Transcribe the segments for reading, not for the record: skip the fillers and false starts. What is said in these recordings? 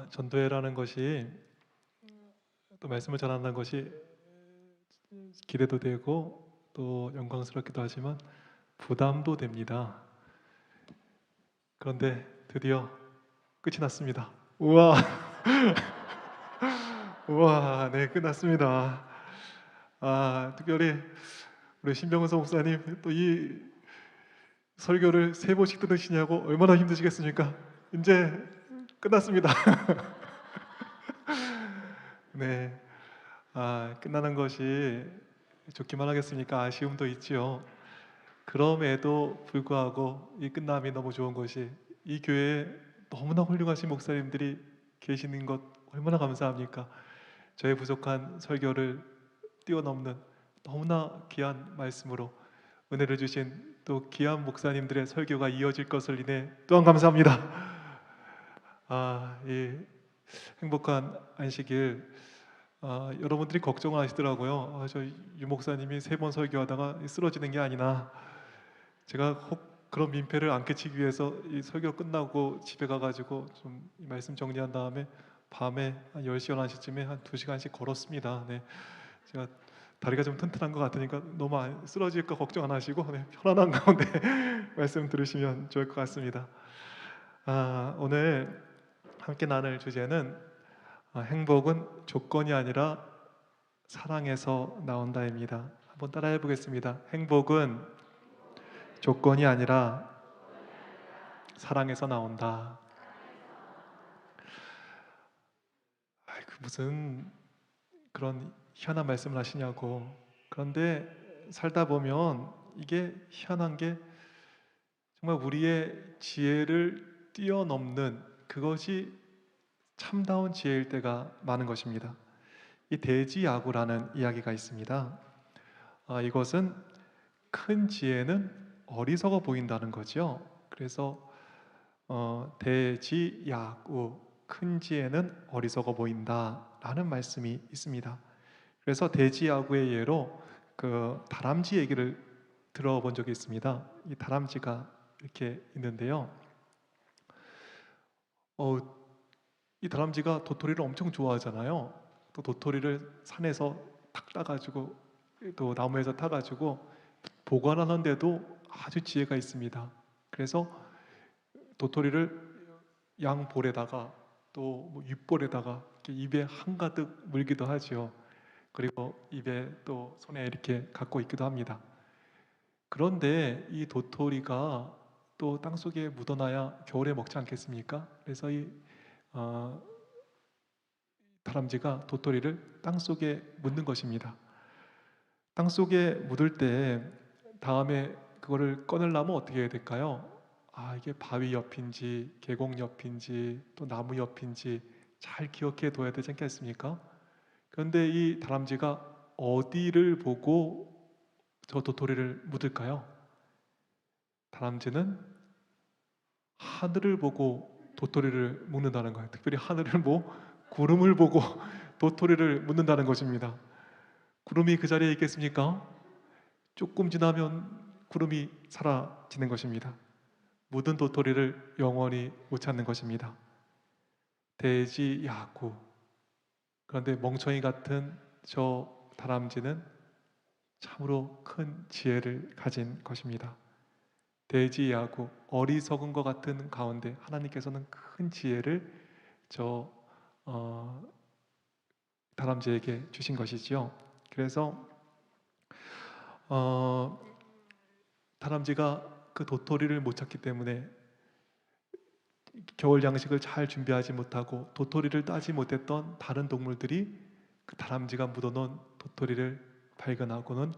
전도회라는 것이 또 말씀을 전한다는 것이 기대도 되고 또 영광스럽기도 하지만 부담도 됩니다. 그런데 드디어 끝이 났습니다. 우와, 우와, 네, 끝났습니다. 특별히 우리 신병선 목사님 또 이 설교를 3번씩 들으시냐고 얼마나 힘드시겠습니까? 이제 끝났습니다. 네, 끝나는 것이 좋기만 하겠습니까? 아쉬움도 있지요. 그럼에도 불구하고 이 끝남이 너무 좋은 것이 이 교회에 너무나 훌륭하신 목사님들이 계시는 것 얼마나 감사합니까? 저의 부족한 설교를 뛰어넘는 너무나 귀한 말씀으로 은혜를 주신 또 귀한 목사님들의 설교가 이어질 것을 인해 또한 감사합니다. 이 행복한 안식일 여러분들이 걱정을 하시더라고요. 저 유 목사님이 3번 설교하다가 쓰러지는 게 아니나. 제가 혹 그런 민폐를 안 끼치기 위해서 이 설교 끝나고 집에 가가지고 좀 이 말씀 정리한 다음에 밤에 한 10시, 11시쯤에 한 2시간씩 걸었습니다. 네, 제가 다리가 좀 튼튼한 것 같으니까 너무 쓰러질까 걱정 안 하시고 편안한 가운데 말씀 들으시면 좋을 것 같습니다. 오늘 함께 나눌 주제는 행복은 조건이 아니라 사랑에서 나온다입니다. 한번 따라해 보겠습니다. 행복은 조건이 아니라 사랑에서 나온다. 무슨 그런 희한한 말씀을 하시냐고. 그런데 살다 보면 이게 희한한 게 정말 우리의 지혜를 뛰어넘는 그것이 참다운 지혜일 때가 많은 것입니다. 이 대지야구라는 이야기가 있습니다. 이것은 큰 지혜는 어리석어 보인다는 거죠. 그래서 대지야구, 큰 지혜는 어리석어 보인다라는 말씀이 있습니다. 그래서 대지야구의 예로 그 다람쥐 얘기를 들어본 적이 있습니다. 이 다람쥐가 이렇게 있는데요. 이 다람쥐가 도토리를 엄청 좋아하잖아요. 또 도토리를 산에서 탁 따가지고 또 나무에서 타가지고 보관하는데도 아주 지혜가 있습니다. 그래서 도토리를 양 볼에다가 또 윗볼에다가 입에 한가득 물기도 하지요. 그리고 입에 또 손에 이렇게 갖고 있기도 합니다. 그런데 이 도토리가 또 땅속에 묻어놔야 겨울에 먹지 않겠습니까? 그래서 이 다람쥐가 도토리를 땅속에 묻는 것입니다. 땅속에 묻을 때 다음에 그거를 꺼내려면 어떻게 해야 될까요? 이게 바위 옆인지 계곡 옆인지 또 나무 옆인지 잘 기억해 둬야 되지 않겠습니까? 그런데 이 다람쥐가 어디를 보고 저 도토리를 묻을까요? 다람쥐는 하늘을 보고 도토리를 묻는다는 거예요. 특별히 하늘을 구름을 보고 도토리를 묻는다는 것입니다. 구름이 그 자리에 있겠습니까? 조금 지나면 구름이 사라지는 것입니다. 묻은 도토리를 영원히 못 찾는 것입니다. 대지야구. 그런데 멍청이 같은 저 다람쥐는 참으로 큰 지혜를 가진 것입니다. 대지야구, 어리석은 것 같은 가운데 하나님께서는 큰 지혜를 저 다람쥐에게 주신 것이지요. 그래서 다람쥐가 그 도토리를 못 찾기 때문에 겨울 양식을 잘 준비하지 못하고 도토리를 따지 못했던 다른 동물들이 그 다람쥐가 묻어놓은 도토리를 발견하고는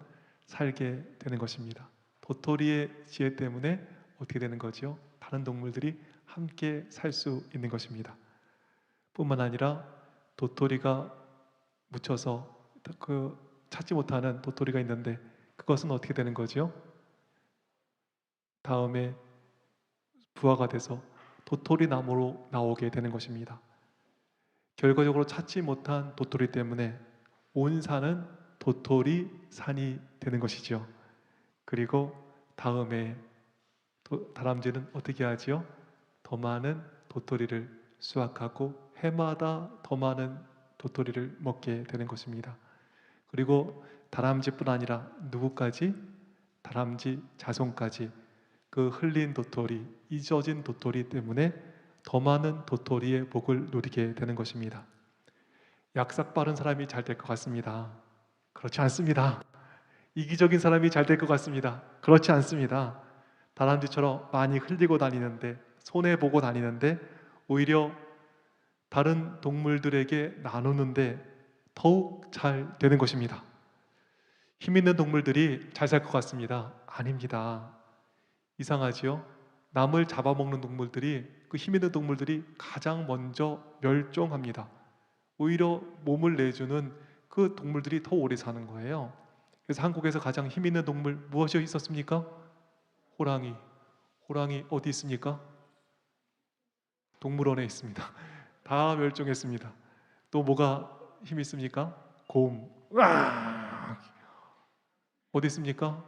살게 되는 것입니다. 도토리의 지혜 때문에 어떻게 되는 거죠? 다른 동물들이 함께 살 수 있는 것입니다. 뿐만 아니라 도토리가 묻혀서 그 찾지 못하는 도토리가 있는데 그것은 어떻게 되는 거죠? 다음에 부화가 돼서 도토리 나무로 나오게 되는 것입니다. 결과적으로 찾지 못한 도토리 때문에 온 산은 도토리 산이 되는 것이죠. 그리고 다음에 다람쥐는 어떻게 하지요? 더 많은 도토리를 수확하고 해마다 더 많은 도토리를 먹게 되는 것입니다. 그리고 다람쥐뿐 아니라 누구까지? 다람쥐 자손까지 그 흘린 도토리, 잊어진 도토리 때문에 더 많은 도토리의 복을 누리게 되는 것입니다. 약삭 빠른 사람이 잘 될 것 같습니다. 그렇지 않습니다. 이기적인 사람이 잘 될 것 같습니다. 그렇지 않습니다. 다람쥐처럼 많이 흘리고 다니는데, 손해보고 다니는데 오히려 다른 동물들에게 나누는데 더욱 잘 되는 것입니다. 힘 있는 동물들이 잘 살 것 같습니다. 아닙니다. 이상하지요? 남을 잡아먹는 동물들이, 그 힘 있는 동물들이 가장 먼저 멸종합니다. 오히려 몸을 내주는 그 동물들이 더 오래 사는 거예요. 그래서 한국에서 가장 힘 있는 동물 무엇이 있었습니까? 호랑이. 호랑이 어디 있습니까? 동물원에 있습니다. 다 멸종했습니다. 또 뭐가 힘 있습니까? 곰. 으악! 어디 있습니까?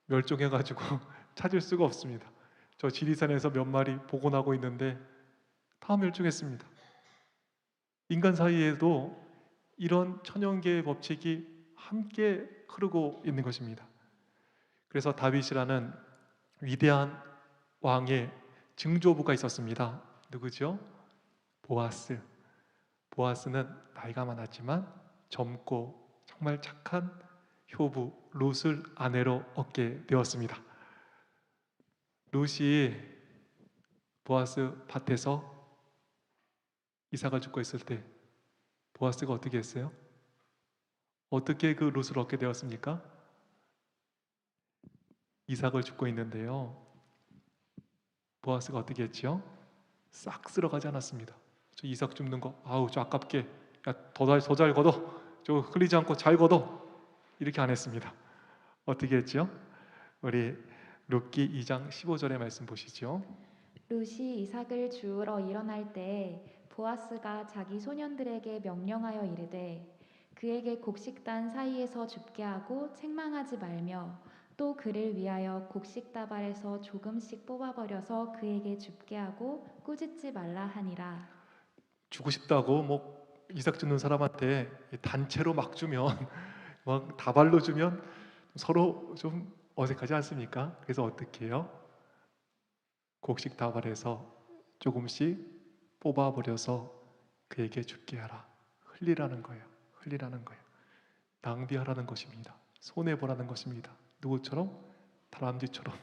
멸종해가지고 찾을 수가 없습니다. 저 지리산에서 몇 마리 복원하고 있는데 다 멸종했습니다. 인간 사이에도 이런 천연계의 법칙이 함께 흐르고 있는 것입니다. 그래서 다윗이라는 위대한 왕의 증조부가 있었습니다. 누구죠? 보아스. 보아스는 나이가 많았지만 젊고 정말 착한 효부 룻을 아내로 얻게 되었습니다. 룻이 보아스 밭에서 이삭을 줍고 있을 때 보아스가 어떻게 했어요? 어떻게 그 룻을 얻게 되었습니까? 이삭을 줍고 있는데요, 보아스가 어떻게 했죠? 싹 쓸어가지 않았습니다. 저 이삭 줍는 거, 아우 저 아깝게, 야 더 잘 걷어, 저 흘리지 않고 잘 걷어, 이렇게 안 했습니다. 어떻게 했죠? 우리 룻기 2장 15절의 말씀 보시죠. 룻이 이삭을 주우러 일어날 때 보아스가 자기 소년들에게 명령하여 이르되 그에게 곡식단 사이에서 줍게 하고 책망하지 말며 또 그를 위하여 곡식다발에서 조금씩 뽑아버려서 그에게 줍게 하고 꾸짖지 말라 하니라. 주고 싶다고 뭐 이삭 줍는 사람한테 단체로 막 주면 막 다발로 주면 서로 좀 어색하지 않습니까? 그래서 어떻게 해요? 곡식 다발에서 조금씩 뽑아버려서 그에게 줍게 하라. 흘리라는 거예요. 흘리라는 거예요. 낭비하라는 것입니다. 손해보라는 것입니다. 누구처럼? 다람쥐처럼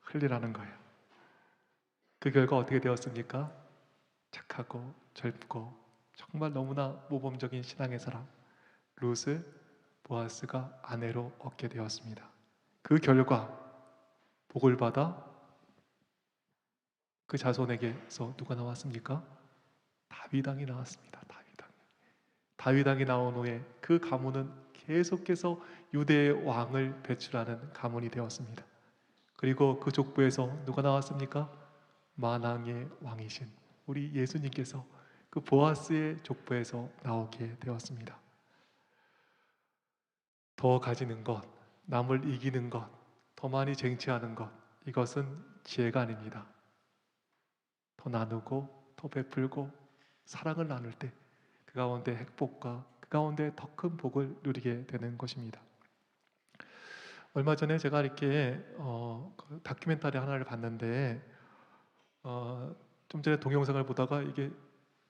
흘리라는 거예요. 그 결과 어떻게 되었습니까? 착하고 젊고 정말 너무나 모범적인 신앙의 사람 룻을 보아스가 아내로 얻게 되었습니다. 그 결과 복을 받아 그 자손에게서 누가 나왔습니까? 다윗 왕이 나왔습니다. 다윗 왕. 다윗 왕이 나온 후에 그 가문은 계속해서 유대의 왕을 배출하는 가문이 되었습니다. 그리고 그 족보에서 누가 나왔습니까? 만왕의 왕이신 우리 예수님께서 그 보아스의 족보에서 나오게 되었습니다. 더 가지는 것, 남을 이기는 것, 더 많이 쟁취하는 것, 이것은 지혜가 아닙니다. 더 나누고 더 베풀고 사랑을 나눌 때 그 가운데 행복과 그 가운데 더 큰 복을 누리게 되는 것입니다. 얼마 전에 제가 이렇게 그 다큐멘터리 하나를 봤는데 좀 전에 동영상을 보다가 이게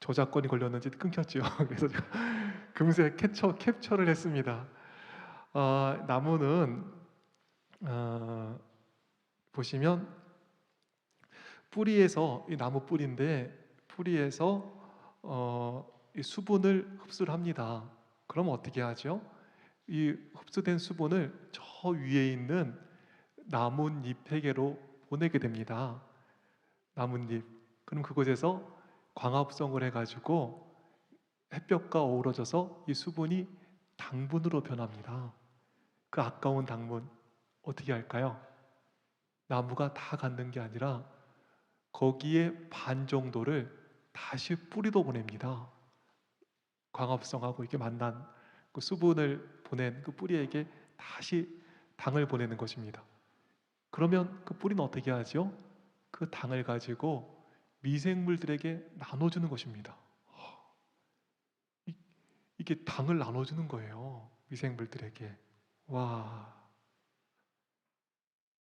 저작권이 걸렸는지 끊겼죠. 그래서 제가 금세 캡처를 했습니다. 나무는 보시면 뿌리에서 이 나무 뿌리인데 뿌리에서 이 수분을 흡수를 합니다. 그럼 어떻게 하죠? 이 흡수된 수분을 저 위에 있는 나뭇잎에게로 보내게 됩니다. 나뭇잎. 그럼 그곳에서 광합성을 해가지고 햇볕과 어우러져서 이 수분이 당분으로 변합니다. 그 아까운 당분 어떻게 할까요? 나무가 다 갖는 게 아니라 거기에 반 정도를 다시 뿌리로 보냅니다. 광합성하고 이렇게 만난 그 수분을 보낸 그 뿌리에게 다시 당을 보내는 것입니다. 그러면 그 뿌리는 어떻게 하죠? 그 당을 가지고 미생물들에게 나눠주는 것입니다. 이게 당을 나눠주는 거예요. 미생물들에게. 와.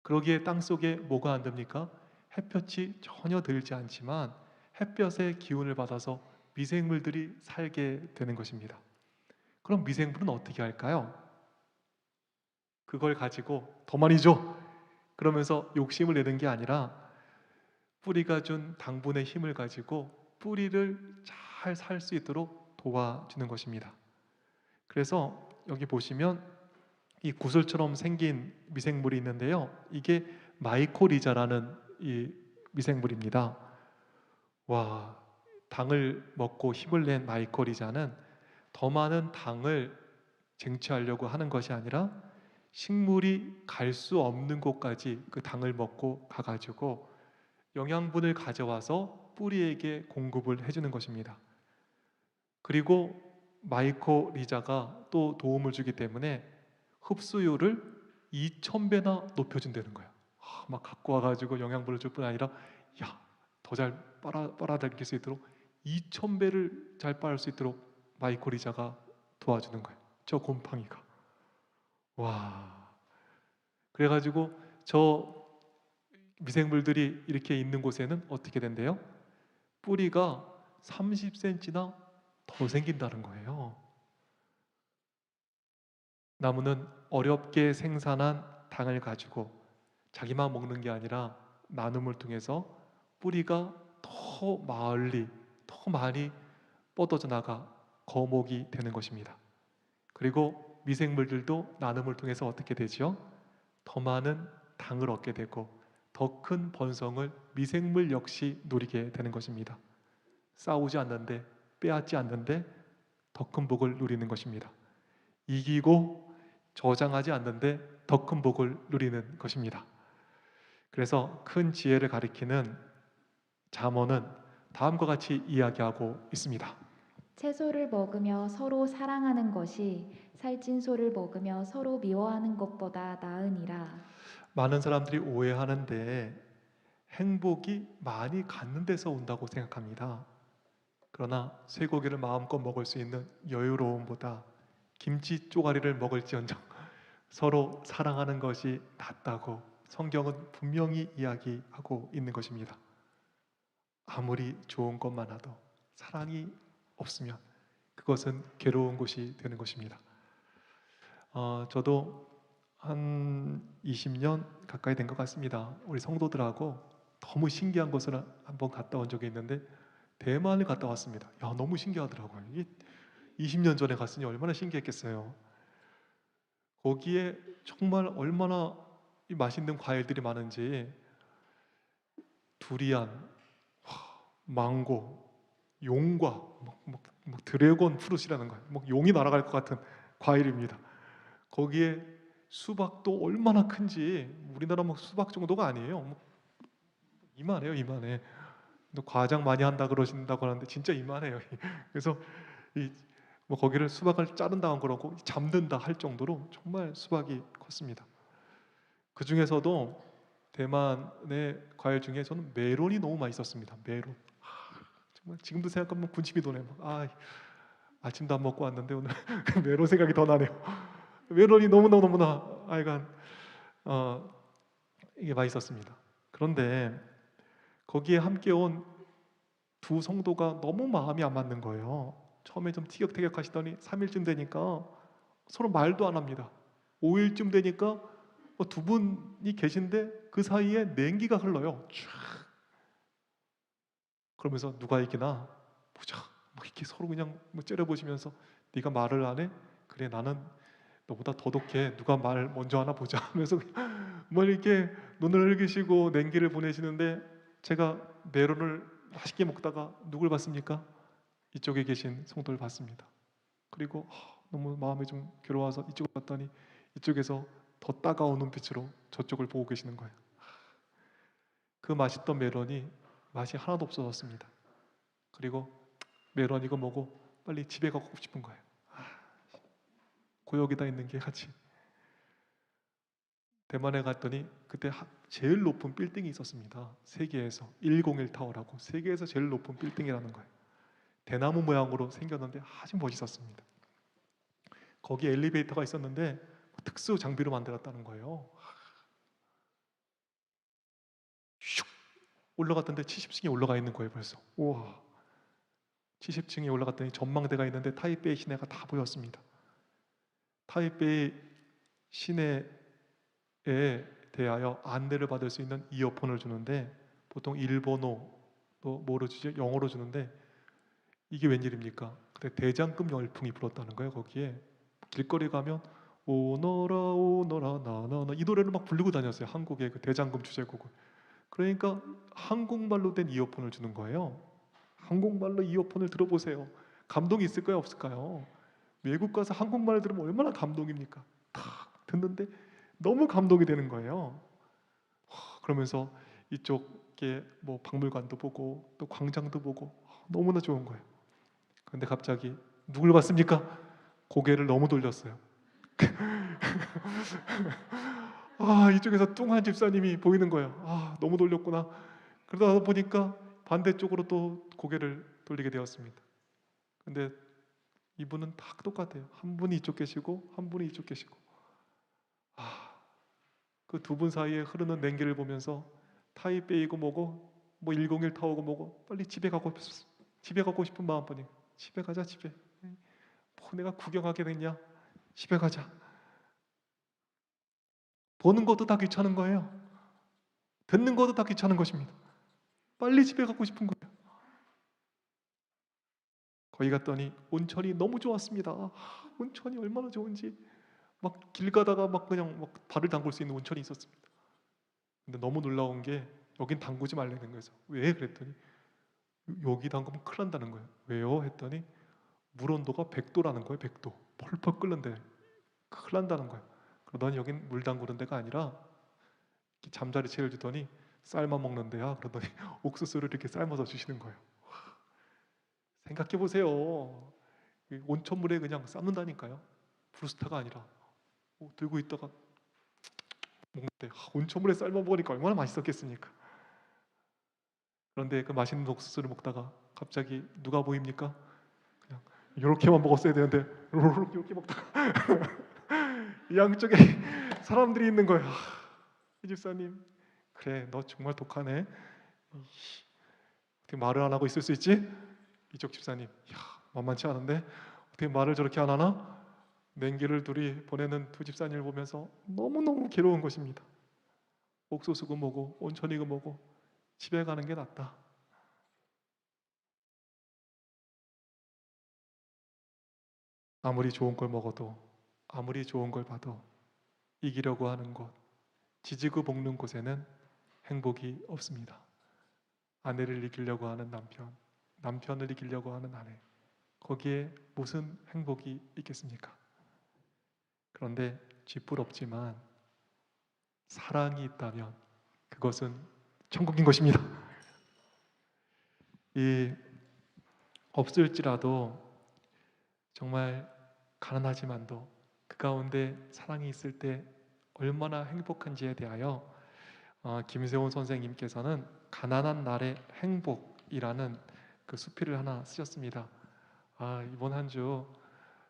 그러기에 땅 속에 뭐가 안 됩니까? 햇볕이 전혀 들지 않지만 햇볕의 기운을 받아서 미생물들이 살게 되는 것입니다. 그럼 미생물은 어떻게 할까요? 그걸 가지고 더 많이 줘! 그러면서 욕심을 내는 게 아니라 뿌리가 준 당분의 힘을 가지고 뿌리를 잘 살 수 있도록 도와주는 것입니다. 그래서 여기 보시면 이 구슬처럼 생긴 미생물이 있는데요. 이게 마이코리자라는 이 미생물입니다. 와, 당을 먹고 힘을 낸 마이코리자는 더 많은 당을 쟁취하려고 하는 것이 아니라 식물이 갈 수 없는 곳까지 그 당을 먹고 가가지고 영양분을 가져와서 뿌리에게 공급을 해주는 것입니다. 그리고 마이코리자가 또 도움을 주기 때문에 흡수율을 2000배나 높여준다는 거예요. 막 갖고 와가지고 영양분을 줄 뿐 아니라 야, 더 잘 빨아들일 수 있도록 2000배를 잘 빨을 수 있도록 마이코리자가 도와주는 거예요. 저 곰팡이가. 와. 그래가지고 저 미생물들이 이렇게 있는 곳에는 어떻게 된대요? 뿌리가 30cm나 더 생긴다는 거예요. 나무는 어렵게 생산한 당을 가지고 자기만 먹는 게 아니라 나눔을 통해서 뿌리가 더 멀리, 더 많이 뻗어져 나가 거목이 되는 것입니다. 그리고 미생물들도 나눔을 통해서 어떻게 되죠? 더 많은 당을 얻게 되고 더 큰 번성을 미생물 역시 누리게 되는 것입니다. 싸우지 않는데, 빼앗지 않는데 더 큰 복을 누리는 것입니다. 이기고 저장하지 않는데 더 큰 복을 누리는 것입니다. 그래서 큰 지혜를 가리키는 잠언은 다음과 같이 이야기하고 있습니다. 채소를 먹으며 서로 사랑하는 것이 살찐 소를 먹으며 서로 미워하는 것보다 나으니라. 많은 사람들이 오해하는데 행복이 많이 갖는 데서 온다고 생각합니다. 그러나 쇠고기를 마음껏 먹을 수 있는 여유로움보다 김치 쪼가리를 먹을지언정 서로 사랑하는 것이 낫다고 성경은 분명히 이야기하고 있는 것입니다. 아무리 좋은 것 많아도 사랑이 없으면 그것은 괴로운 것이 되는 것입니다. 저도 한 20년 가까이 된 것 같습니다. 우리 성도들하고 너무 신기한 곳을 한번 갔다 온 적이 있는데 대만을 갔다 왔습니다. 야, 너무 신기하더라고요. 20년 전에 갔으니 얼마나 신기했겠어요. 거기에 정말 얼마나 이 맛있는 과일들이 많은지 두리안, 망고, 용과 드래곤 프루트라는 거예요. 용이 날아갈 것 같은 과일입니다. 거기에 수박도 얼마나 큰지 우리나라 수박 정도가 아니에요. 이만해요, 이만해. 과장 많이 한다 그러신다고 하는데 진짜 이만해요. 그래서 거기를 수박을 자른다 그러고 잠든다 할 정도로 정말 수박이 컸습니다. 그 중에서도 대만의 과일 중에 저는 메론이 너무 맛있었습니다. 메론. 정말 지금도 생각하면 군침이 도네요. 아침도 안 먹고 왔는데 오늘 메론 생각이 더 나네요. 메론이 너무나 하여간 이게 맛있었습니다. 그런데 거기에 함께 온 두 성도가 너무 마음이 안 맞는 거예요. 처음에 좀 티격태격하시더니 3일쯤 되니까 서로 말도 안 합니다. 5일쯤 되니까 두 분이 계신데 그 사이에 냉기가 흘러요. 쫙. 그러면서 누가 이기나 보자. 이렇게 서로 그냥 째려보시면서 네가 말을 안 해? 그래, 나는 너보다 더독해. 누가 말 먼저 하나 보자 하면서 이렇게 눈을 흘기시고 냉기를 보내시는데 제가 메론을 맛있게 먹다가 누굴 봤습니까? 이쪽에 계신 성도를 봤습니다. 그리고 너무 마음이 좀 괴로워서 이쪽을 봤더니 이쪽에서 더 따가운 눈빛으로 저쪽을 보고 계시는 거예요. 그 맛있던 메론이 맛이 하나도 없어졌습니다. 그리고 메론 이거 먹고 빨리 집에 가고 싶은 거예요. 고역에다 있는 게 같이. 대만에 갔더니 그때 제일 높은 빌딩이 있었습니다. 세계에서 101 타워라고 세계에서 제일 높은 빌딩이라는 거예요. 대나무 모양으로 생겼는데 아주 멋있었습니다. 거기에 엘리베이터가 있었는데 특수 장비로 만들었다는 거예요. 슉 올라갔던데 70층에 올라가 있는 거예요 벌써. 우와. 70층에 올라갔더니 전망대가 있는데 타이베이 시내가 다 보였습니다. 타이베이 시내에 대하여 안내를 받을 수 있는 이어폰을 주는데 보통 일본어 또 뭐로 주죠? 영어로 주는데 이게 웬일입니까? 그때 대장금 열풍이 불었다는 거예요. 거기에 길거리 가면 오너라 오너라 나나나 이 노래를 막 부르고 다녔어요. 한국의 그 대장금 주제곡을. 그러니까 한국말로 된 이어폰을 주는 거예요. 한국말로 이어폰을 들어보세요. 감동이 있을까요? 없을까요? 외국 가서 한국말 들으면 얼마나 감동입니까? 탁 듣는데 너무 감동이 되는 거예요. 그러면서 이쪽에 뭐 박물관도 보고 또 광장도 보고 너무나 좋은 거예요. 그런데 갑자기 누굴 봤습니까? 고개를 너무 돌렸어요. 아, 이쪽에서 뚱한 집사님이 보이는 거예요. 아, 너무 돌렸구나. 그러다 보니까 반대쪽으로 또 고개를 돌리게 되었습니다. 근데 이분은 다 똑같아요. 한 분이 이쪽 계시고 한 분이 이쪽 계시고. 아, 그 두 분 사이에 흐르는 냉기를 보면서 타이베이고 뭐고 뭐 101 타워고 뭐고 빨리 집에 가고 싶은 마음뿐이에요. 집에 가자 집에. 뭐 내가 구경하게 됐냐? 집에 가자. 보는 것도 다 귀찮은 거예요. 듣는 것도 다 귀찮은 것입니다. 빨리 집에 가고 싶은 거예요. 거기 갔더니 온천이 너무 좋았습니다. 온천이 얼마나 좋은지 막 길 가다가 막 그냥 막 발을 담글 수 있는 온천이 있었습니다. 근데 너무 놀라운 게 여긴 담그지 말라는 거죠. 왜? 그랬더니 여기 담그면 큰일 난다는 거예요. 왜요? 했더니 물 온도가 100도라는 거예요. 100도. 펄펄 끓는데 큰일 난다는 거예요. 그러더니 여긴 물 담그는 데가 아니라 잠자리 채를 주더니 삶아 먹는 데야. 그러더니 옥수수를 이렇게 삶아서 주시는 거예요. 생각해 보세요. 온천물에 그냥 삶는다니까요. 브루스타가 아니라 들고 있다가 먹는데 온천물에 삶아 먹으니까 얼마나 맛있었겠습니까? 그런데 그 맛있는 옥수수를 먹다가 갑자기 누가 보입니까? 그냥 이렇게만 먹었어야 되는데 이렇게 먹다가 양쪽에 사람들이 있는 거예요. 이 집사님, 그래 너 정말 독하네. 어떻게 말을 안 하고 있을 수 있지? 이쪽 집사님, 야 만만치 않은데 어떻게 말을 저렇게 안 하나? 냉기를 둘이 보내는 두 집사님을 보면서 너무너무 괴로운 것입니다. 옥수수고 뭐고 온천이고 뭐고 집에 가는 게 낫다. 아무리 좋은 걸 먹어도 아무리 좋은 걸 봐도 이기려고 하는 곳, 지지고 볶는 곳에는 행복이 없습니다. 아내를 이기려고 하는 남편, 남편을 이기려고 하는 아내, 거기에 무슨 행복이 있겠습니까? 그런데 쥐뿔없지만 사랑이 있다면 그것은 천국인 것입니다. 이 없을지라도 정말 가난하지만도 그 가운데 사랑이 있을 때 얼마나 행복한지에 대하여 김세훈 선생님께서는 가난한 날의 행복이라는 그 수필을 하나 쓰셨습니다. 이번 한 주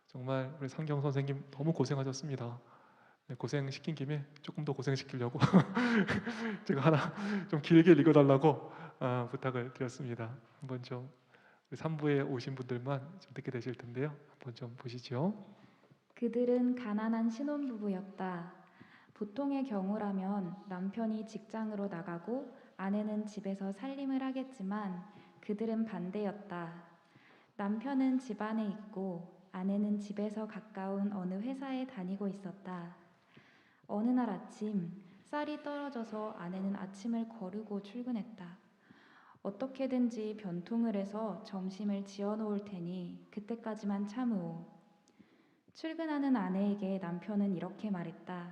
정말 우리 상경 선생님 너무 고생하셨습니다. 네, 고생시킨 김에 조금 더 고생시키려고 제가 하나 좀 길게 읽어달라고 부탁을 드렸습니다. 한번 좀 3부에 오신 분들만 좀 듣게 되실 텐데요. 한번 좀 보시죠. 그들은 가난한 신혼부부였다. 보통의 경우라면 남편이 직장으로 나가고 아내는 집에서 살림을 하겠지만 그들은 반대였다. 남편은 집안에 있고 아내는 집에서 가까운 어느 회사에 다니고 있었다. 어느 날 아침, 쌀이 떨어져서 아내는 아침을 거르고 출근했다. 어떻게든지 변통을 해서 점심을 지어 놓을 테니 그때까지만 참으오. 출근하는 아내에게 남편은 이렇게 말했다.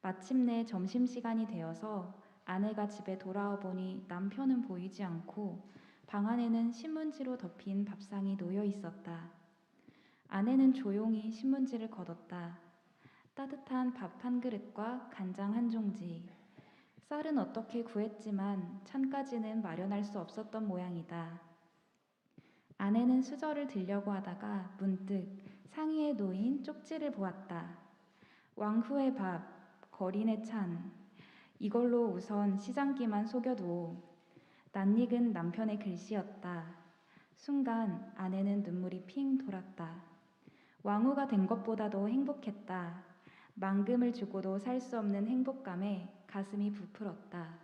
마침내 점심시간이 되어서 아내가 집에 돌아와 보니 남편은 보이지 않고 방 안에는 신문지로 덮인 밥상이 놓여 있었다. 아내는 조용히 신문지를 걷었다. 따뜻한 밥 한 그릇과 간장 한 종지. 쌀은 어떻게 구했지만 찬까지는 마련할 수 없었던 모양이다. 아내는 수저를 들려고 하다가 문득 상의에 놓인 쪽지를 보았다. 왕후의 밥, 거린의 찬. 이걸로 우선 시장기만 속여두오. 낯익은 남편의 글씨였다. 순간 아내는 눈물이 핑 돌았다. 왕후가 된 것보다도 행복했다. 만금을 주고도 살 수 없는 행복감에 가슴이 부풀었다.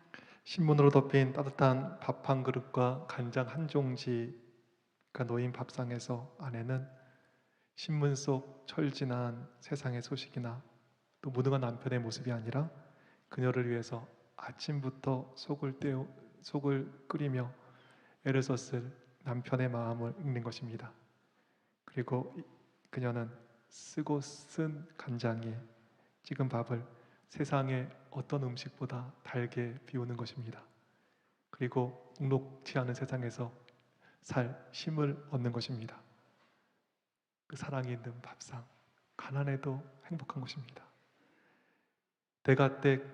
신문으로 덮인 따뜻한 밥 한 그릇과 간장 한 종지가 놓인 밥상에서 아내는 신문 속 철진한 세상의 소식이나 또 무능한 남편의 모습이 아니라 그녀를 위해서 아침부터 속을 끓이며 애를 썼을 남편의 마음을 읽는 것입니다. 그리고 그녀는 쓰고 쓴 간장에 찍은 밥을 세상의 어떤 음식보다 달게 비우는 것입니다. 그리고 녹록지 않은 세상에서 살 힘을 얻는 것입니다. 그 사랑이 있는 밥상, 가난해도 행복한 것입니다. 대가댁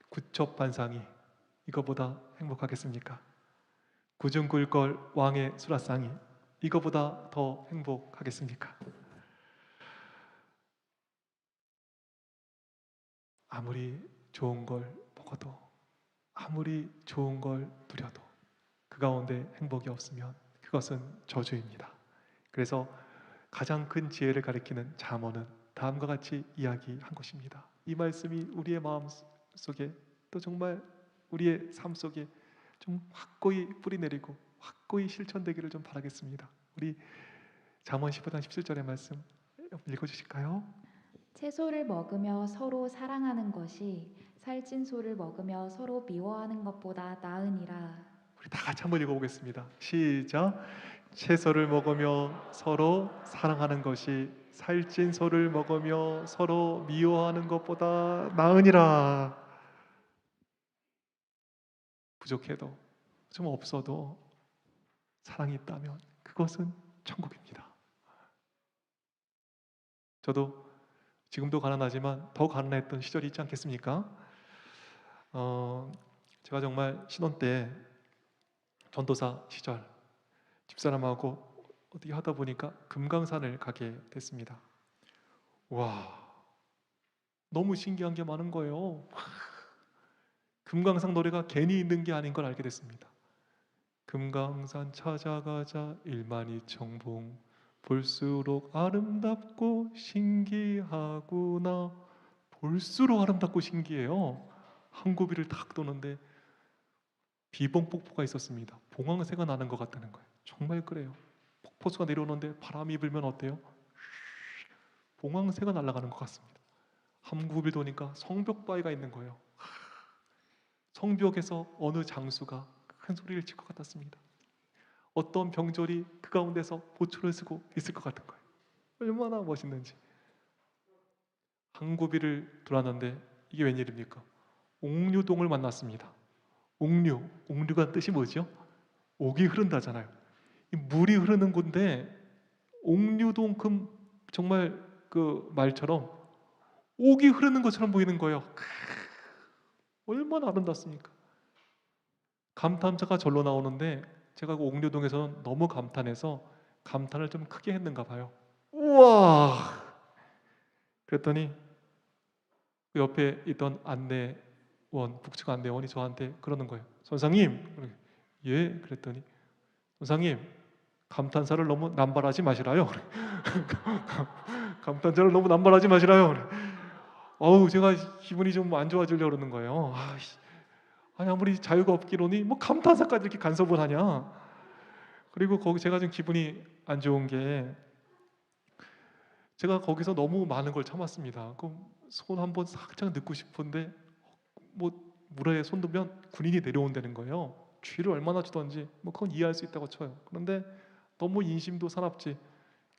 구첩반상이 이거보다 행복하겠습니까? 구중굴걸 왕의 수라상이 이거보다 더 행복하겠습니까? 아무리 좋은 걸 먹어도, 아무리 좋은 걸 누려도 그 가운데 행복이 없으면 그것은 저주입니다. 그래서 가장 큰 지혜를 가리키는 잠언은 다음과 같이 이야기한 것입니다. 이 말씀이 우리의 마음 속에 또 정말 우리의 삶 속에 좀 확고히 뿌리내리고 확고히 실천되기를 좀 바라겠습니다. 우리 잠언 15장 17절의 말씀 읽어주실까요? 채소를 먹으며 서로 사랑하는 것이 살찐 소를 먹으며 서로 미워하는 것보다 나으니라. 우리 다 같이 한번 읽어보겠습니다. 시작. 채소를 먹으며 서로 사랑하는 것이 살찐 소를 먹으며 서로 미워하는 것보다 나으니라. 부족해도 좀 없어도 사랑이 있다면 그것은 천국입니다. 저도 지금도 가난하지만 더 가난했던 시절이 있지 않겠습니까? 제가 정말 신혼 때 전도사 시절 집사람하고 어떻게 하다 보니까 금강산을 가게 됐습니다. 와, 너무 신기한 게 많은 거예요. 금강산 노래가 괜히 있는 게 아닌 걸 알게 됐습니다. 금강산 찾아가자 12,000봉 볼수록 아름답고 신기하구나. 볼수록 아름답고 신기해요. 한 고비를 탁 도는데 비봉폭포가 있었습니다. 봉황새가 나는 것 같다는 거예요. 정말 그래요. 폭포수가 내려오는데 바람이 불면 어때요? 봉황새가 날아가는 것 같습니다. 한 고비를 도니까 성벽 바위가 있는 거예요. 성벽에서 어느 장수가 큰 소리를 칠 것 같았습니다. 어떤 병졸이 그 가운데서 보초를 쓰고 있을 것 같은 거예요. 얼마나 멋있는지. 한 고비를 돌았는데 이게 웬일입니까? 옥류동을 만났습니다. 옥류가 뜻이 뭐죠? 옥이 흐른다잖아요. 이 물이 흐르는 곳인데 옥류동 정말 그 말처럼 옥이 흐르는 것처럼 보이는 거예요. 얼마나 아름답습니까? 감탄사가 절로 나오는데 제가 그 옥류동에서는 너무 감탄해서 감탄을 좀 크게 했는가 봐요. 우와! 그랬더니 그 옆에 있던 북측 안내원이 저한테 그러는 거예요. 선생님, 예? 그랬더니 선생님, 감탄사를 너무 남발하지 마시라요. 감탄사를 너무 남발하지 마시라요. 제가 기분이 좀 안 좋아지려고 그러는 거예요. 아니 아무리 자유가 없기로니 뭐 감탄사까지 이렇게 간섭을 하냐. 그리고 거기 제가 좀 기분이 안 좋은 게 제가 거기서 너무 많은 걸 참았습니다. 손 한번 살짝 넣고 싶은데 뭐 물에 손 넣으면 군인이 내려온다는 거예요. 쥐를 얼마나 주던지 뭐 그건 이해할 수 있다고 쳐요. 그런데 너무 인심도 사납지.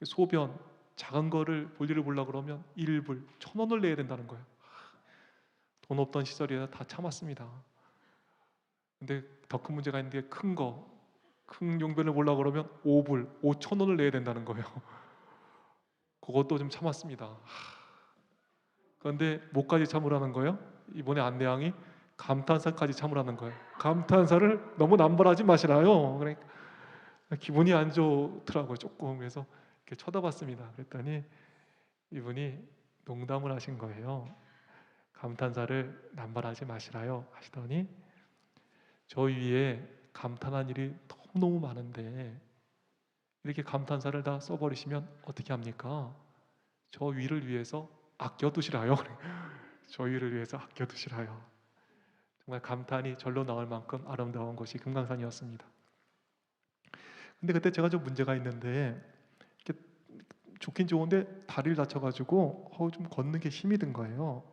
소변 작은 거를 볼일을 보려고 그러면 1불 1,000원을 내야 된다는 거예요. 돈 없던 시절이라 다 참았습니다. 근데 더 큰 문제가 있는데 큰 용변을 보려고 그러면 5불 5,000원을 내야 된다는 거예요. 그것도 좀 참았습니다. 그런데 뭐까지 참으라는 거예요? 이번에 안내양이 감탄사까지 참으라는 거예요. 감탄사를 너무 남발하지 마시라요. 그러니까 기분이 안 좋더라고요. 조금. 그래서 이렇게 쳐다봤습니다. 그랬더니 이분이 농담을 하신 거예요. 감탄사를 남발하지 마시라요 하시더니, 저 위에 감탄한 일이 너무너무 많은데 이렇게 감탄사를 다 써버리시면 어떻게 합니까? 저 위를 위해서 아껴두시라요. 저 위를 위해서 아껴두시라요. 정말 감탄이 절로 나올 만큼 아름다운 곳이 금강산이었습니다. 근데 그때 제가 좀 문제가 있는데, 이렇게 좋긴 좋은데 다리를 다쳐가지고 좀 걷는 게 힘이 든 거예요.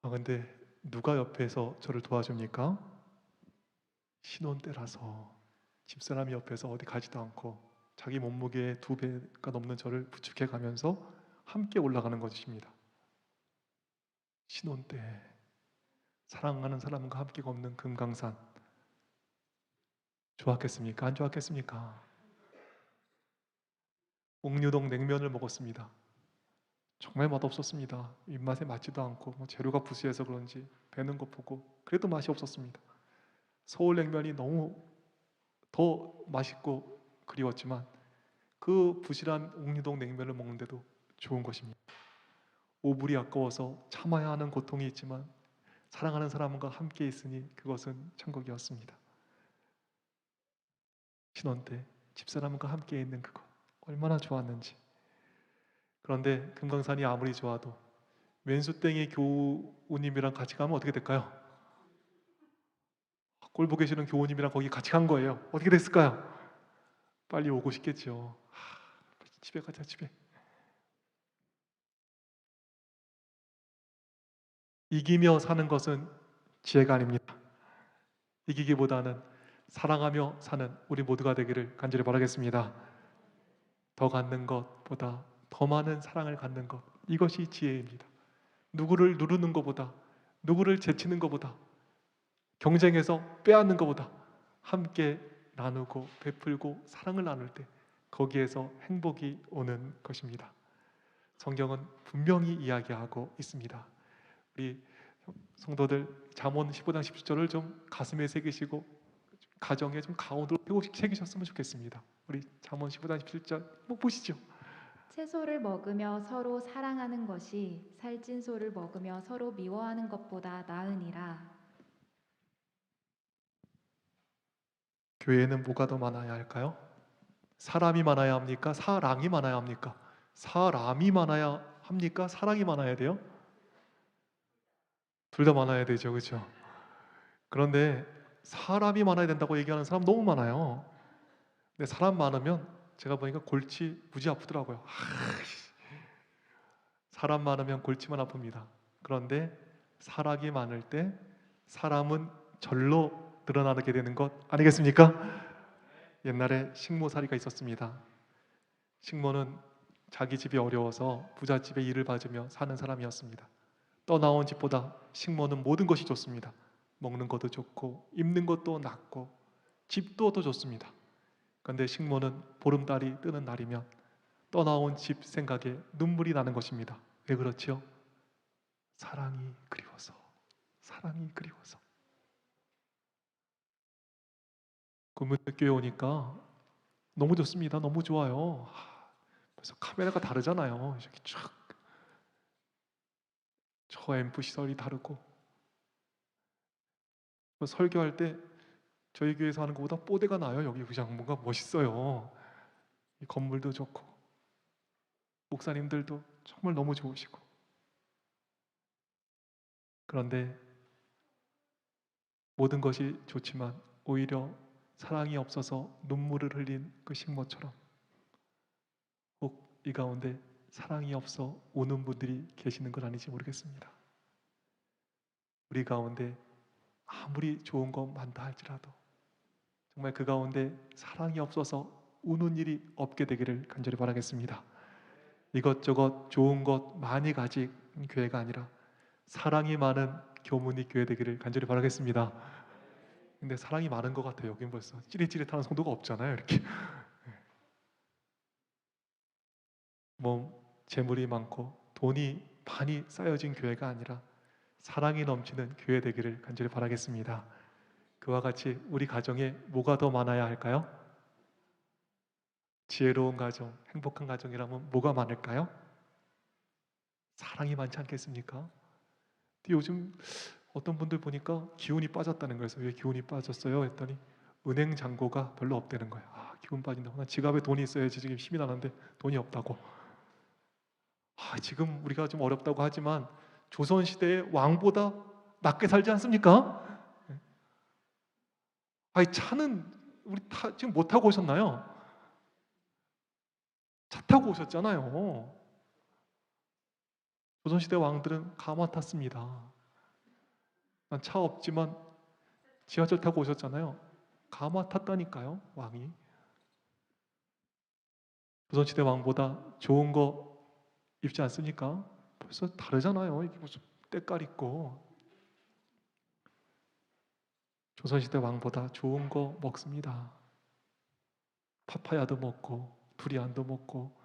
근데 누가 옆에서 저를 도와줍니까? 신혼 때라서 집사람이 옆에서 어디 가지도 않고 자기 몸무게의 2배가 넘는 저를 부축해 가면서 함께 올라가는 것입니다. 신혼 때 사랑하는 사람과 함께 걷는 금강산, 좋았겠습니까? 안 좋았겠습니까? 옥류동 냉면을 먹었습니다. 정말 맛없었습니다. 입맛에 맞지도 않고 재료가 부수해서 그런지 배는 거 보고 그래도 맛이 없었습니다. 서울 냉면이 너무 더 맛있고 그리웠지만 그 부실한 옥류동 냉면을 먹는데도 좋은 것입니다. 오불이 아까워서 참아야 하는 고통이 있지만 사랑하는 사람과 함께 있으니 그것은 천국이었습니다. 신혼 때 집사람과 함께 있는 그것 얼마나 좋았는지. 그런데 금강산이 아무리 좋아도 왼수땡의 교우님이랑 같이 가면 어떻게 될까요? 꼴 보기 싫은 교우님이랑 거기 같이 간 거예요. 어떻게 됐을까요? 빨리 오고 싶겠죠. 집에 가자, 집에. 이기며 사는 것은 지혜가 아닙니다. 이기기보다는 사랑하며 사는 우리 모두가 되기를 간절히 바라겠습니다. 더 갖는 것보다 더 많은 사랑을 갖는 것, 이것이 지혜입니다. 누구를 누르는 것보다, 누구를 제치는 것보다, 경쟁해서 빼앗는 것보다 함께 나누고 베풀고 사랑을 나눌 때 거기에서 행복이 오는 것입니다. 성경은 분명히 이야기하고 있습니다. 우리 성도들 잠언 15장 17절을 좀 가슴에 새기시고 가정에 좀 가운데로 새기셨으면 좋겠습니다. 우리 잠언 15장 17절 한번 보시죠. 채소를 먹으며 서로 사랑하는 것이 살찐 소를 먹으며 서로 미워하는 것보다 나으니라. 교회에는 뭐가 더 많아야 할까요? 사람이 많아야 합니까? 사랑이 많아야 합니까? 사람이 많아야 합니까? 사랑이 많아야 돼요? 둘 다 많아야 되죠, 그렇죠? 그런데 사람이 많아야 된다고 얘기하는 사람 너무 많아요. 근데 사람 많으면 제가 보니까 골치 무지 아프더라고요. 사람 많으면 골치만 아픕니다. 그런데 사랑이 많을 때 사람은 절로 늘어나게 되는 것 아니겠습니까? 옛날에 식모살이가 있었습니다. 식모는 자기 집이 어려워서 부잣집에 일을 받으며 사는 사람이었습니다. 떠나온 집보다 식모는 모든 것이 좋습니다. 먹는 것도 좋고 입는 것도 낫고 집도 더 좋습니다. 그런데 식모는 보름달이 뜨는 날이면 떠나온 집 생각에 눈물이 나는 것입니다. 왜 그렇죠? 사랑이 그리워서, 사랑이 그리워서. 금요교회 오니까 너무 좋습니다. 너무 좋아요. 그래서 카메라가 다르잖아요. 이렇게 쫙, 저 앰프 시설이 다르고, 설교할 때 저희 교회에서 하는 것보다 뽀대가 나요. 여기 그냥 뭔가 멋있어요. 이 건물도 좋고 목사님들도 정말 너무 좋으시고. 그런데 모든 것이 좋지만 오히려 사랑이 없어서 눈물을 흘린 그 식모처럼 꼭 이 가운데 사랑이 없어 우는 분들이 계시는 건 아닌지 모르겠습니다. 우리 가운데 아무리 좋은 것 많다 할지라도 정말 그 가운데 사랑이 없어서 우는 일이 없게 되기를 간절히 바라겠습니다. 이것저것 좋은 것 많이 가진 교회가 아니라 사랑이 많은 교문이 교회 되기를 간절히 바라겠습니다. 근데 사랑이 많은 것 같아요. 여긴 벌써 찌릿찌릿하는 성도가 없잖아요. 이렇게 재물이 많고 돈이 많이 쌓여진 교회가 아니라 사랑이 넘치는 교회 되기를 간절히 바라겠습니다. 그와 같이 우리 가정에 뭐가 더 많아야 할까요? 지혜로운 가정, 행복한 가정이라면 뭐가 많을까요? 사랑이 많지 않겠습니까? 근데 요즘 어떤 분들 보니까 기운이 빠졌다는 거예요. 왜 기운이 빠졌어요? 했더니 은행 잔고가 별로 없다는 거예요. 아, 기운 빠진다고. 난 지갑에 돈이 있어야지 지금 힘이 나는데 돈이 없다고. 아, 지금 우리가 좀 어렵다고 하지만 조선시대의 왕보다 낫게 살지 않습니까? 아니, 차는 우리 지금 뭐 타고 오셨나요? 차 타고 오셨잖아요. 조선시대 왕들은 가마 탔습니다. 난 차 없지만 지하철 타고 오셨잖아요. 가마 탔다니까요, 왕이. 조선시대 왕보다 좋은 거 입지 않습니까? 벌써 다르잖아요. 이게 무슨 때깔 있고. 조선시대 왕보다 좋은 거 먹습니다. 파파야도 먹고 두리안도 먹고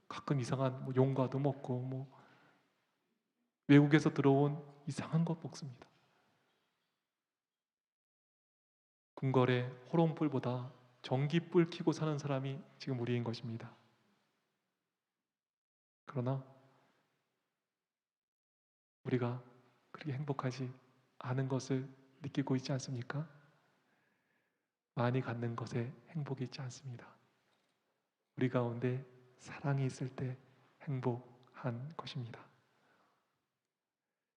가끔 이상한 용과도 먹고 외국에서 들어온 이상한 거 먹습니다. 궁궐에 호롱불보다 전기불 켜고 사는 사람이 지금 우리인 것입니다. 그러나 우리가 그렇게 행복하지 않은 것을 느끼고 있지 않습니까? 많이 갖는 것에 행복이 있지 않습니다. 우리 가운데 사랑이 있을 때 행복한 것입니다.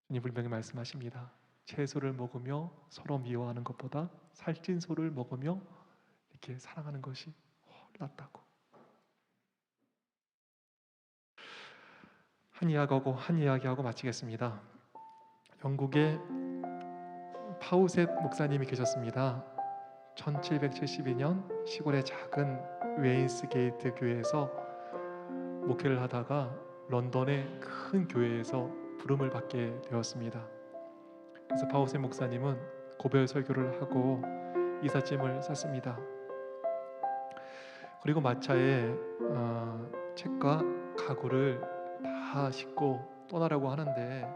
주님 분명히 말씀하십니다. 채소를 먹으며 서로 미워하는 것보다 살찐 소를 먹으며 이렇게 사랑하는 것이 낫다고. 한 이야기하고 마치겠습니다. 영국에 파우셋 목사님이 계셨습니다. 1772년 시골의 작은 웨인스게이트 교회에서 목회를 하다가 런던의 큰 교회에서 부름을 받게 되었습니다. 그래서 파우셋 목사님은 고별 설교를 하고 이삿짐을 쌌습니다. 그리고 마차에 책과 가구를 다 싣고 떠나려고 하는데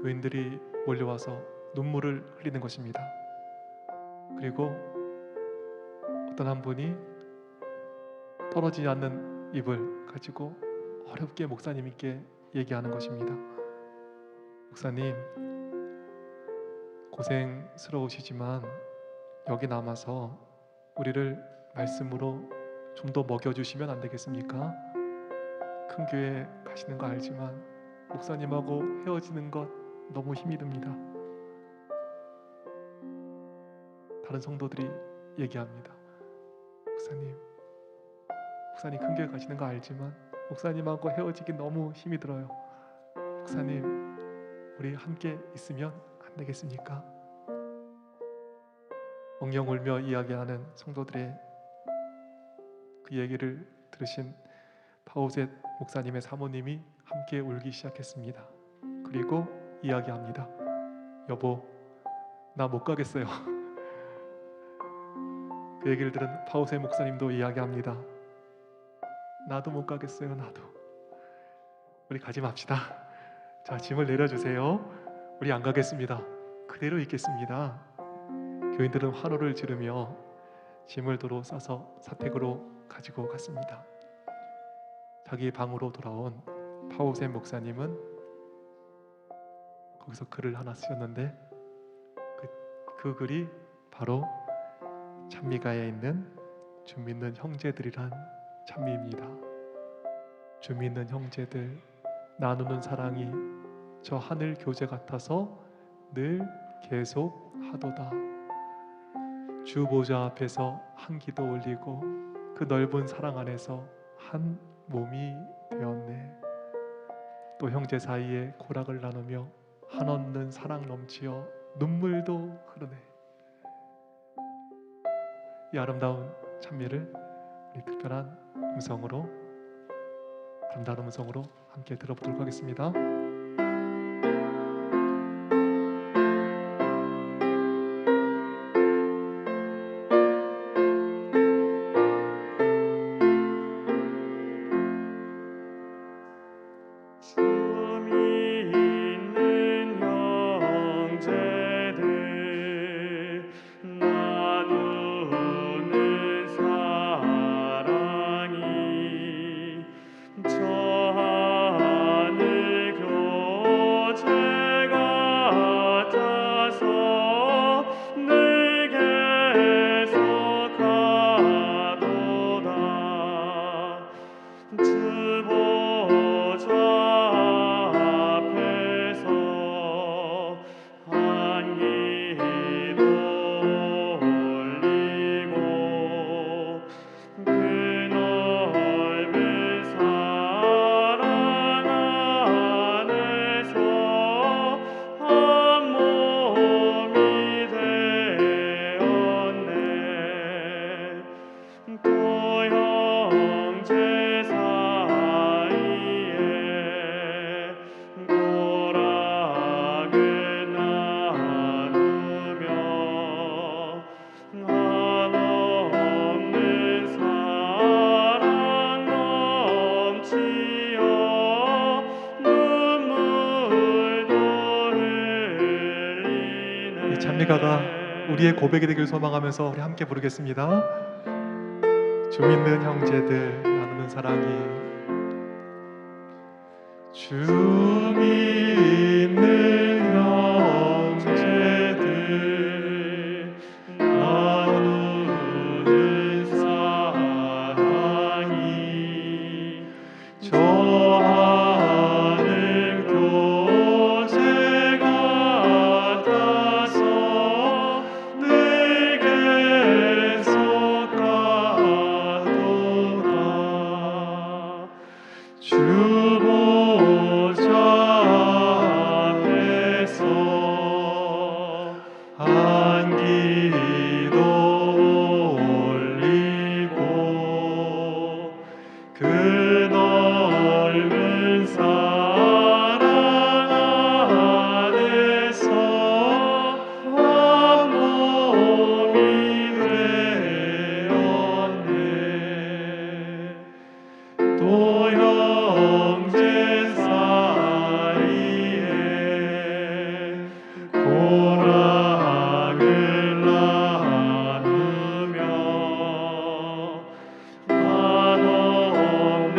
교인들이 몰려와서 눈물을 흘리는 것입니다. 그리고 어떤 한 분이 떨어지지 않는 입을 가지고 어렵게 목사님께 얘기하는 것입니다. 목사님, 고생스러우시지만 여기 남아서 우리를 말씀으로 좀 더 먹여주시면 안 되겠습니까? 큰 교회 가시는 거 알지만 목사님하고 헤어지는 것 너무 힘이 듭니다. 다른 성도들이 얘기합니다. 목사님 큰 교회 가시는 거 알지만 목사님하고 헤어지기 너무 힘이 들어요. 목사님, 우리 함께 있으면 안 되겠습니까? 엉엉 울며 이야기하는 성도들의 그 얘기를 들으신 파우셋 목사님의 사모님이 함께 울기 시작했습니다. 그리고 이야기합니다. 여보, 나 못 가겠어요. 그 얘기를 들은 파우셋 목사님도 이야기합니다. 나도 못 가겠어요. 나도. 우리 가지 맙시다. 자, 짐을 내려주세요. 우리 안 가겠습니다. 그대로 있겠습니다. 교인들은 환호를 지르며 짐을 도로 싸서 사택으로 가지고 갔습니다. 자기 방으로 돌아온 파우셋 목사님은 거기서 글을 하나 쓰셨는데 그 글이 바로 찬미가에 있는 주 믿는 형제들이란 찬미입니다. 주 믿는 형제들, 나누는 사랑이 저 하늘 교제 같아서 늘 계속 하도다. 주 보좌 앞에서 한 기도 올리고 그 넓은 사랑 안에서 한 몸이 되었네. 또 형제 사이에 고락을 나누며 한없는 사랑 넘치어 눈물도 흐르네. 이 아름다운 찬미를 우리 특별한 음성으로, 아름다운 음성으로 함께 들어보도록 하겠습니다. 나누는 사랑이 찬미가가 우리의 고백이 되길 소망하면서 우리 함께 부르겠습니다. 주 믿는 형제들 나누는 사랑이, 주 믿는 형제들 나누는 사랑이 저 하늘 교제 같아서 내게서 가도다. 주 보좌 앞에서 한 기도 올리고 그 넓은 사랑 안에서 한 몸이 되었네. 또 형제 사이에 고락을 나누며 한없는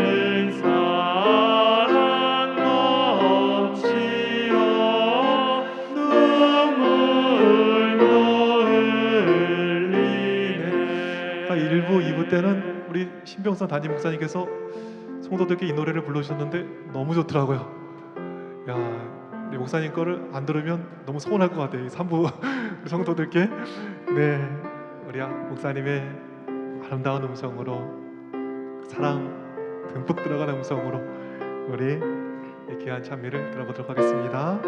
사랑 넘치어 눈물도 흘리네. 1부, 2부 때는 우리 신병선 담임 목사님께서 성도들께 이 노래를 불러주셨는데 너무 좋더라고요. 야, 우리 목사님 거를 안 들으면 너무 서운할 것 같아요. 3부 우리 성도들께. 네, 우리 목사님의 아름다운 음성으로, 사랑 듬뿍 들어간 음성으로 우리 이 귀한 찬미를 들어보도록 하겠습니다.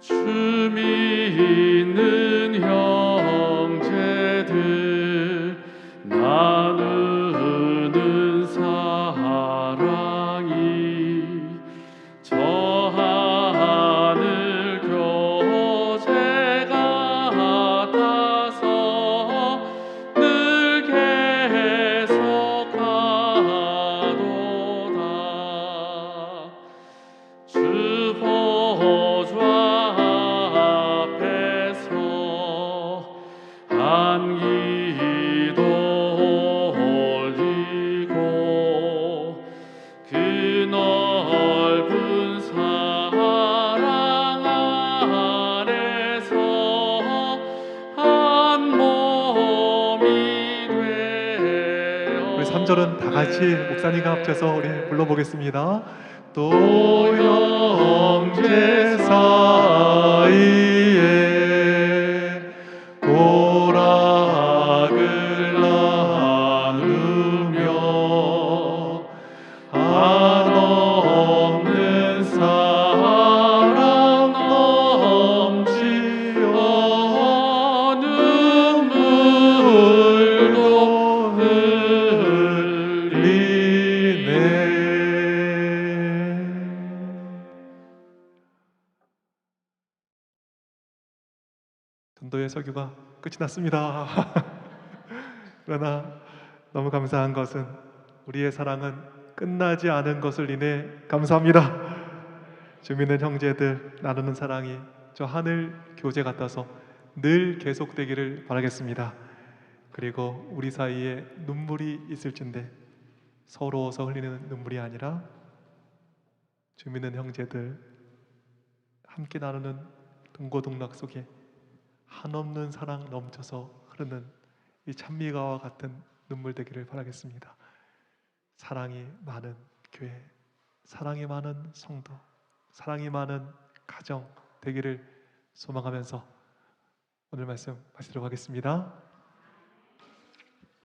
주 믿는 형제들 나누는 사랑이 저 하늘 교제 같아서 늘 계속 가도다. 주 보좌 앞에서 한 기도 올리고 그 넓은 사랑 안에서 한 몸이 되어. 우리 3절은 다 같이 목사님과 합쳐서 우리 불러보겠습니다. 또 형제 사이에 고락을 나누며 한없는 사랑 넘치어 눈물도 흘리네. 전도의 설교가 끝이 났습니다. 그러나 너무 감사한 것은 우리의 사랑은 끝나지 않은 것을 인해 감사합니다. 주 믿는 형제들 나누는 사랑이 저 하늘 교제 같아서 늘 계속되기를 바라겠습니다. 그리고 우리 사이에 눈물이 있을진데 서러워서 흘리는 눈물이 아니라 주 믿는 형제들 함께 나누는 동고동락 속에 한없는 사랑 넘쳐서 흐르는 이 찬미가와 같은 눈물 되기를 바라겠습니다. 사랑이 많은 교회, 사랑이 많은 성도, 사랑이 많은 가정 되기를 소망하면서 오늘 말씀 마치도록 하겠습니다.